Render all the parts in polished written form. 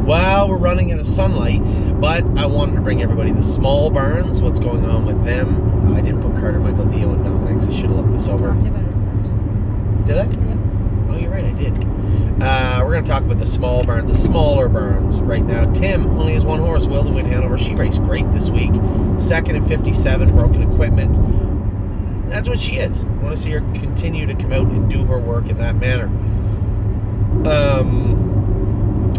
Well, we're running out of sunlight, but I wanted to bring everybody the small barns, what's going on with them. I didn't put Carter, Michael, Dio, and Dominic, so I should have looked this over. Talked about it first. Did I? Yep. Oh, you're right, I did. We're going to talk about the small barns, the smaller barns right now. Tim only has one horse, Will, to win Hanover. She raced great this week. Second in 57, broken equipment. That's what she is. I want to see her continue to come out and do her work in that manner.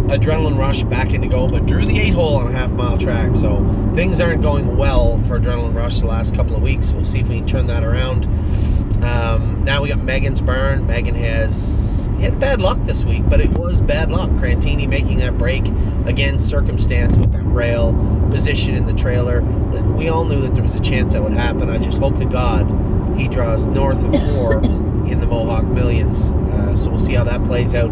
Adrenaline Rush back in to go, but drew the 8-hole on a half-mile track, so things aren't going well for Adrenaline Rush the last couple of weeks. We'll see if we can turn that around. Now we got Megan's barn. Megan had bad luck this week, but it was bad luck. Crantini making that break. Again, circumstance with that rail, position in the trailer. We all knew that there was a chance that would happen. I just hope to God he draws north of 4 in the Mohawk Millions. So we'll see how that plays out.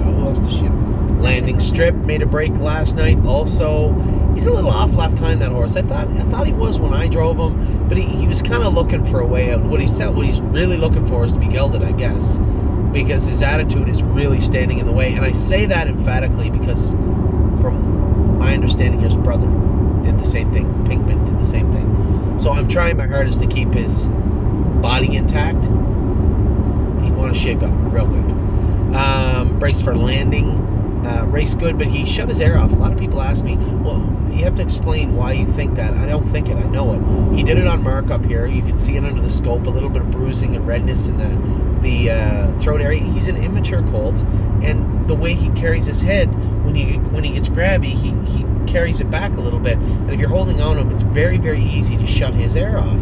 Who else does she have? Landing Strip made a break last night. Also, he's a little off left time, that horse. I thought he was when I drove him, but he was kind of looking for a way out. What he's really looking for is to be gelded, I guess, because his attitude is really standing in the way. And I say that emphatically because, from my understanding, his brother did the same thing. Pinkman did the same thing. So I'm trying my hardest to keep his body intact. You want to shape up real quick. Brace for landing. Race good, but he shut his air off. A lot of people ask me, well, you have to explain why you think that. I don't think it. I know it. He did it on Mark up here. You can see it under the scope, a little bit of bruising and redness in the throat area. He's an immature colt, and the way he carries his head, when he gets grabby, he carries it back a little bit. And if you're holding on to him, it's very, very easy to shut his air off.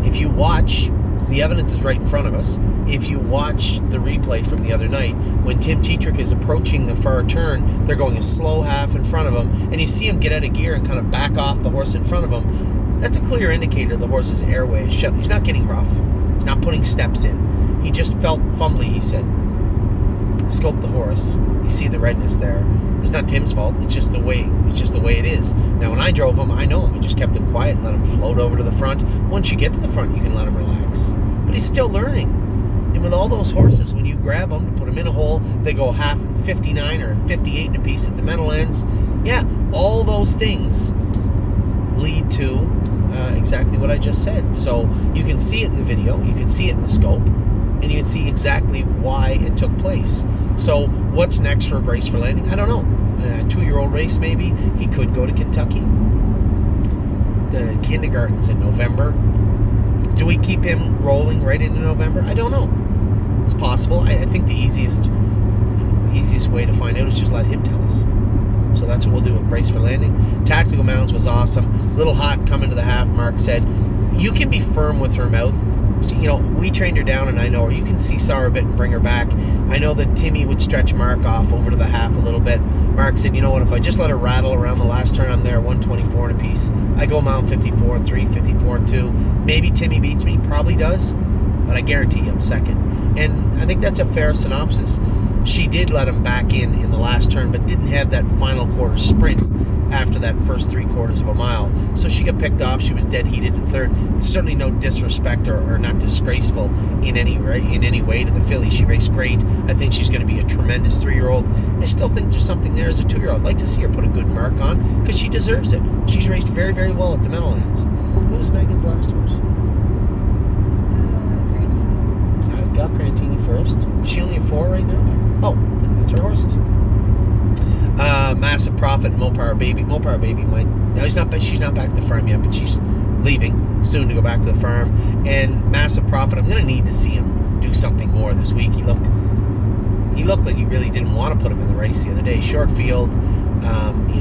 If you watch, the evidence is right in front of us. If you watch the replay from the other night, when Tim Tetrick is approaching the far turn, they're going a slow half in front of him, and you see him get out of gear and kind of back off the horse in front of him. That's a clear indicator the horse's airway is shut. He's not getting rough. He's not putting steps in. He just felt fumbly, he said. Scope the horse. You see the redness there. It's not Tim's fault. It's just the way it is. Now, when I drove him, I know him. I just kept him quiet and let him float over to the front. Once you get to the front, you can let him relax. But he's still learning. And with all those horses, when you grab them to put them in a hole, they go half 59 or 58 in a piece at the metal-ends. Yeah, all those things lead to exactly what I just said. So you can see it in the video, you can see it in the scope, and you can see exactly why it took place. So what's next for Brace for Landing? I don't know. A 2-year-old race, maybe. He could go to Kentucky. The kindergarten's in November. Do we keep him rolling right into November? I don't know. It's possible. I think the easiest way to find out is just let him tell us. So that's what we'll do with Brace for Landing. Tactical Mounds was awesome. Little hot coming to the half. Mark said, you can be firm with her mouth. You know, we trained her down, and I know her. You can seesaw her a bit and bring her back. I know that Timmy would stretch Mark off over to the half a little bit. Mark said, you know what, if I just let her rattle around the last turn on there, 124 in a piece, I go mount 54 and 3, 54 and 2. Maybe Timmy beats me, probably does, but I guarantee I'm second. And I think that's a fair synopsis. She did let him back in the last turn, but didn't have that final quarter sprint after that first 3/4 of a mile. So she got picked off. She was dead heated in third. It's certainly no disrespect or not disgraceful in any way to the filly. She raced great. I think she's going to be a tremendous 3-year-old. I still think there's something there as a 2-year-old. I'd like to see her put a good mark on because she deserves it. She's raced very, very well at the Meadowlands. Who was Megan's last horse? Crantini. I got Crantini first. Is she only a 4 right now? Oh, then that's her horses. Massive Profit, Mopar Baby. Mopar Baby might. No, she's not back to the farm yet, but she's leaving soon to go back to the farm. And Massive Profit, I'm going to need to see him do something more this week. He looked like he really didn't want to put him in the race the other day. Short field.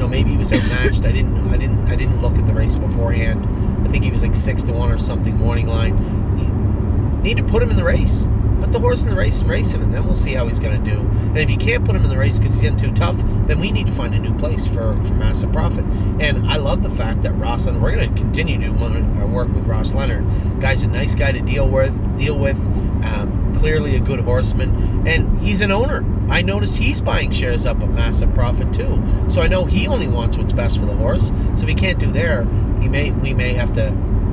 Maybe he was outmatched. I didn't look at the race beforehand. I think he was like 6-1 or something morning line. You need to put him in the race. Put the horse in the race and race him, and then we'll see how he's going to do. And if you can't put him in the race because he's getting too tough, then we need to find a new place for Massive Profit. And I love the fact that Ross Leonard, we're going to continue to work with Ross Leonard. Guy's a nice guy to deal with. Clearly a good horseman, and he's an owner. I noticed he's buying shares up at Massive Profit too. So I know he only wants what's best for the horse. So if he can't do there, we may have to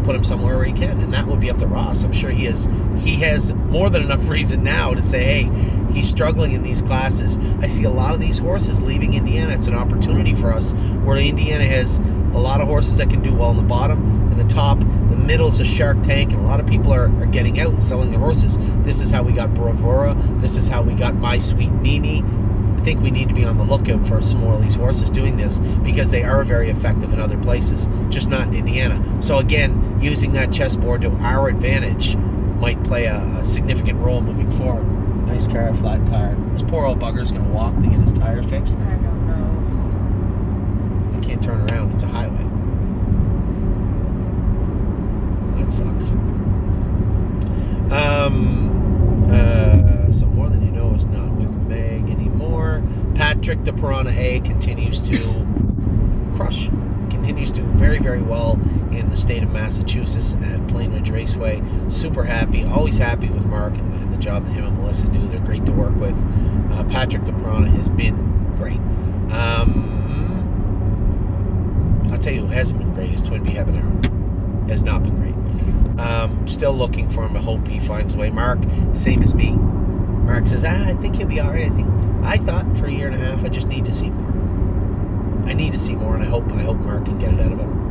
put him somewhere where he can, and that would be up to Ross. I'm sure he has more than enough reason now to say, hey, he's struggling in these classes. I see a lot of these horses leaving Indiana. It's an opportunity for us where Indiana has a lot of horses that can do well in the bottom and the top. The middle is a shark tank, and a lot of people are getting out and selling their horses. This is how we got Bravura. This is how we got My Sweet Nini. I think we need to be on the lookout for some more of these horses doing this, because they are very effective in other places, just not in Indiana. So again, using that chessboard to our advantage might play a significant role moving forward. Nice car, flat tire. This poor old bugger's going to walk to get his tire fixed. I don't know. I can't turn around. It's a highway. That sucks. So More Than You Know is not with Meg anymore. Patrick de Piranha A continues to crush. Continues to do very, very well in the state of Massachusetts at Plain Ridge Raceway. Super happy. Always happy with Mark and the job that him and Melissa do. They're great to work with. Patrick de Piranha has been great. I'll tell you who hasn't been great is Twin Bee Habanero. Has not been great. Still looking for him. I hope he finds a way. Mark, same as me. Mark says, I think he'll be all right. I thought for a year and a half, I just need to see more. I need to see more, and I hope Mark can get it out of him.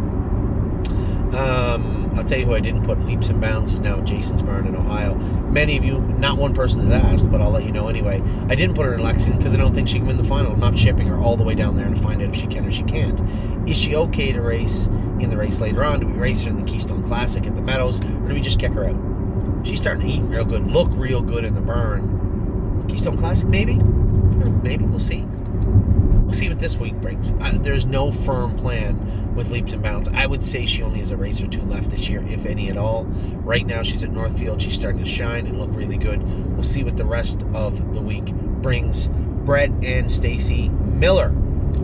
I'll tell you who I didn't put leaps and bounds is now Jason's barn in Ohio. Many of you, not one person has asked, but I'll let you know anyway. I didn't put her in Lexington because I don't think she can win the final. I'm not shipping her all the way down there to find out if she can or she can't. Is she okay to race in the race later on? Do we race her in the Keystone Classic at the Meadows, or do we just kick her out? She's starting to eat real good, look real good in the barn. Keystone Classic, maybe? Maybe, we'll see. We'll see what this week brings. There's no firm plan with leaps and bounds. I would say she only has a race or two left this year, if any at all. Right now, she's at Northfield. She's starting to shine and look really good. We'll see what the rest of the week brings. Brett and Stacy Miller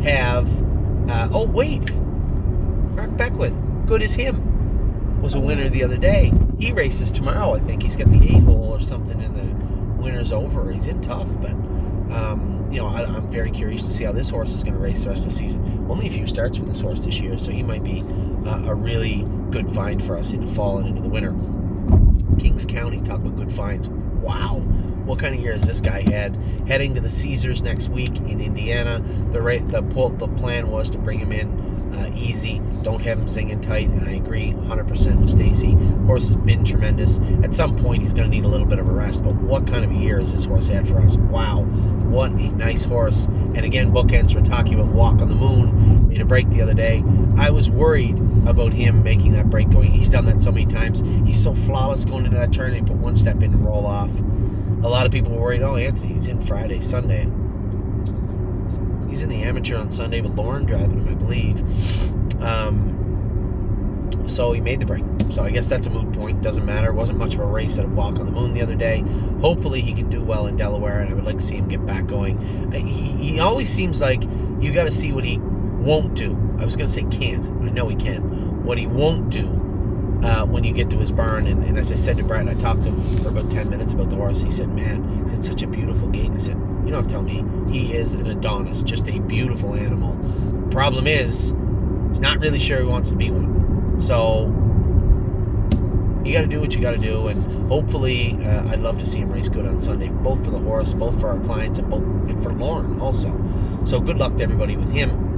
have... Mark Beckwith, good as him, was a winner the other day. He races tomorrow, I think. He's got the 8-hole or something in the winner's over. He's in tough, but... I'm very curious to see how this horse is going to race the rest of the season. Only a few starts for this horse this year, so he might be a really good find for us in the fall and into the winter. Kings County, talk about good finds. Wow. What kind of year has this guy had? Heading to the Caesars next week in Indiana. The plan was to bring him in easy, don't have him singing tight, and I agree 100% with Stacy. Horse has been tremendous. At some point, he's going to need a little bit of a rest, but what kind of a year has this horse had for us? Wow, what a nice horse. And again, bookends, we're talking about Walk on the Moon, made a break the other day. I was worried about him making that break going. He's done that so many times. He's so flawless going into that turn. They put one step in and roll off. A lot of people were worried, Anthony, he's in Friday, Sunday. He's in the amateur on Sunday with Lauren driving him, I believe. So he made the break. So I guess that's a moot point. Doesn't matter. It wasn't much of a race at a Walk on the Moon the other day. Hopefully he can do well in Delaware, and I would like to see him get back going. He always seems like you got to see what he won't do. I was going to say can't. I know he can. What he won't do when you get to his barn. And as I said to Brett, I talked to him for about 10 minutes about the horse. He said, man, he's got such a beautiful gait. I said, you don't have to tell me. He is an Adonis, just a beautiful animal. Problem is, he's not really sure he wants to be one. So, you got to do what you got to do, and hopefully, I'd love to see him race good on Sunday, both for the horse, both for our clients, and for Lauren also. So, good luck to everybody with him.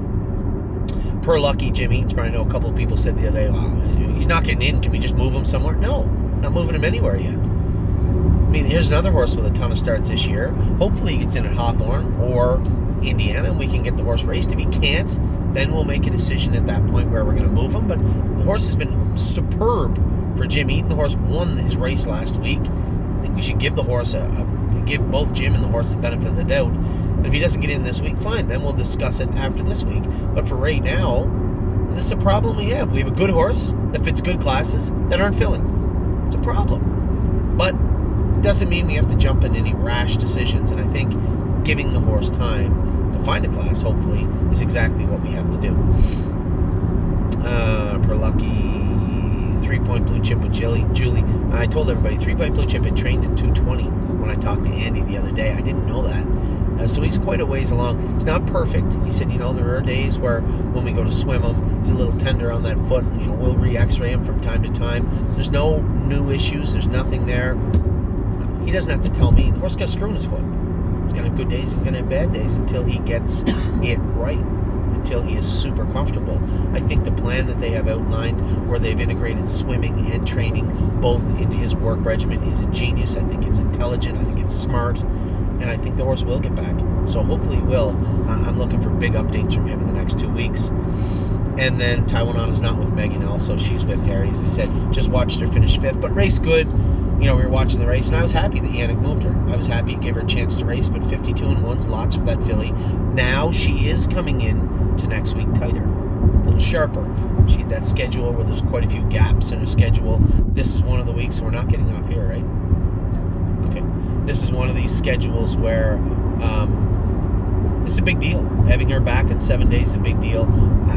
Per Lucky Jim Eats, I know a couple of people said the other day, he's not getting in, can we just move him somewhere? No, not moving him anywhere yet. I mean, here's another horse with a ton of starts this year. Hopefully he gets in at Hawthorne or Indiana and we can get the horse raced. If he can't, then we'll make a decision at that point where we're going to move him. But the horse has been superb for Jim Eaton. The horse won his race last week. I think we should give the horse give both Jim and the horse the benefit of the doubt. And if he doesn't get in this week, fine. Then we'll discuss it after this week. But for right now, this is a problem we have. We have a good horse that fits good classes that aren't filling. It's a problem. But doesn't mean we have to jump in any rash decisions, and I think giving the horse time to find a class, hopefully, is exactly what we have to do. Per Lucky, 3-point blue chip with Julie. I told everybody 3-point blue chip had trained in 220 when I talked to Andy the other day. I didn't know that. So he's quite a ways along. He's not perfect. He said, there are days where when we go to swim him, he's a little tender on that foot. We'll re-x-ray him from time to time. There's no new issues. There's nothing there. He doesn't have to tell me. The horse got a screw in his foot. He's going to have good days. He's going to have bad days until he gets it right, until he is super comfortable. I think the plan that they have outlined, where they've integrated swimming and training both into his work regimen, is ingenious. I think it's intelligent. I think it's smart. And I think the horse will get back. So hopefully he will. I'm looking for big updates from him in the next 2 weeks. And then Taiwan is not with Megan also. She's with Gary. As I said, just watched her finish 5th. But race good. We were watching the race, and I was happy that Yannick moved her. I was happy he gave her a chance to race, but 52-1's lots for that filly. Now she is coming in to next week tighter, a little sharper. She had that schedule where there's quite a few gaps in her schedule. This is one of the weeks, we're not getting off here, right? Okay. This is one of these schedules where it's a big deal. Having her back in 7 days is a big deal.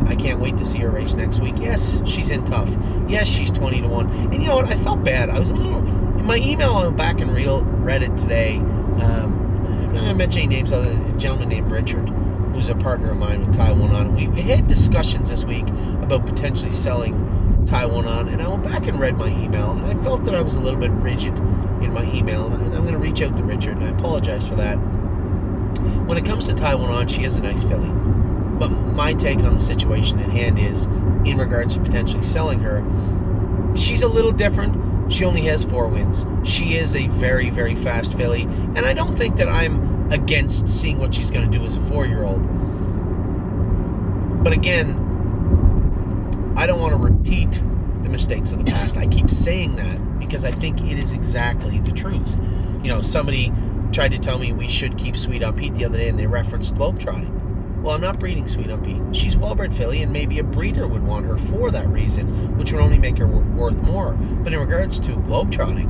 I can't wait to see her race next week. Yes, she's in tough. Yes, she's 20-1. And you know what? I felt bad. I was a little... In my email, I went back and read it today. I'm not going to mention any names other than a gentleman named Richard, who's a partner of mine with Taiwan On. We had discussions this week about potentially selling Taiwan On, and I went back and read my email, and I felt that I was a little bit rigid in my email, and I'm going to reach out to Richard, and I apologize for that. When it comes to Taiwan On, she is a nice filly. But my take on the situation at hand is, in regards to potentially selling her, she's a little different. She only has 4 wins. She is a very, very fast filly. And I don't think that I'm against seeing what she's going to do as a 4-year-old. But again, I don't want to repeat the mistakes of the past. I keep saying that because I think it is exactly the truth. Somebody tried to tell me we should keep Sweet on Pete the other day, and they referenced globetrotting. Well, I'm not breeding Sweet on Pete. She's well-bred filly, and maybe a breeder would want her for that reason, which would only make her worth more. But in regards to globetrotting,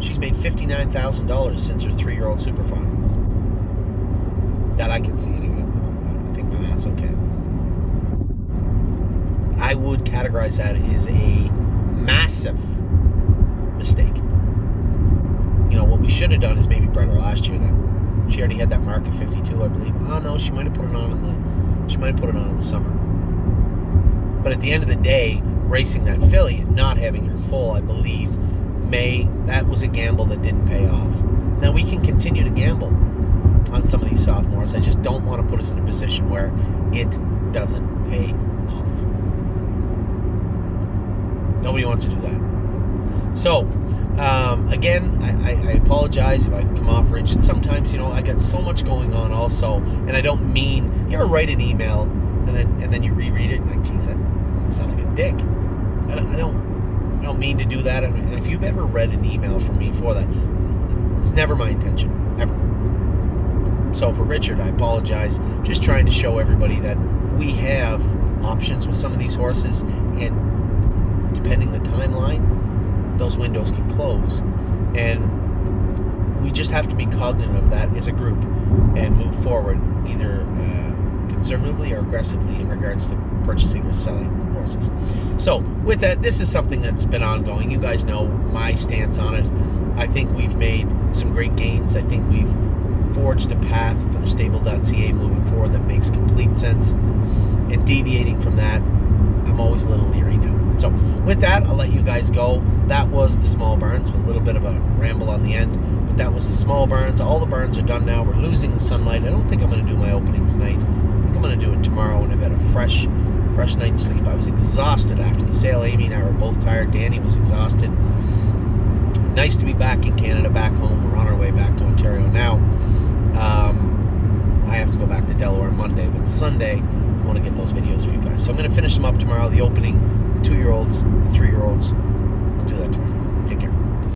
she's made $59,000 since her 3-year-old super farm. That I can see anyway. I think my math's okay. I would categorize that as a massive mistake. What we should have done is maybe bred her last year then. She already had that mark of 52, I believe. Oh no, she might have put it on in the summer. But at the end of the day, racing that filly and not having her full, I believe, that was a gamble that didn't pay off. Now we can continue to gamble on some of these sophomores. I just don't want to put us in a position where it doesn't pay off. Nobody wants to do that. So, again, I apologize if I've come off rigid. Sometimes, I got so much going on also, and I don't mean, you ever write an email and then you reread it and like, geez, that sounds like a dick. I don't mean to do that. And if you've ever read an email from me for that, it's never my intention, ever. So for Richard, I apologize. Just trying to show everybody that we have options with some of these horses, and depending the timeline, those windows can close, and we just have to be cognizant of that as a group and move forward either conservatively or aggressively in regards to purchasing or selling horses. So with that, this is something that's been ongoing. You guys know my stance on it. I think we've made some great gains. I think we've forged a path for the stable.ca moving forward that makes complete sense, and deviating from that, I'm always a little leery now. So with that, I'll let you guys go. That was the small barns with a little bit of a ramble on the end, but that was the small barns. All the barns are done now. We're losing the sunlight. I don't think I'm going to do my opening tonight. I think I'm going to do it tomorrow when I've had a fresh night's sleep. I was exhausted after the sale. Amy and I were both tired. Danny was exhausted. Nice to be back in Canada, back home. We're on our way back to Ontario now. I have to go back to Delaware Monday, but Sunday I want to get those videos for you guys. So I'm going to finish them up tomorrow. The opening, the 2-year-olds, the 3-year-olds. I'll do that tomorrow. Take care.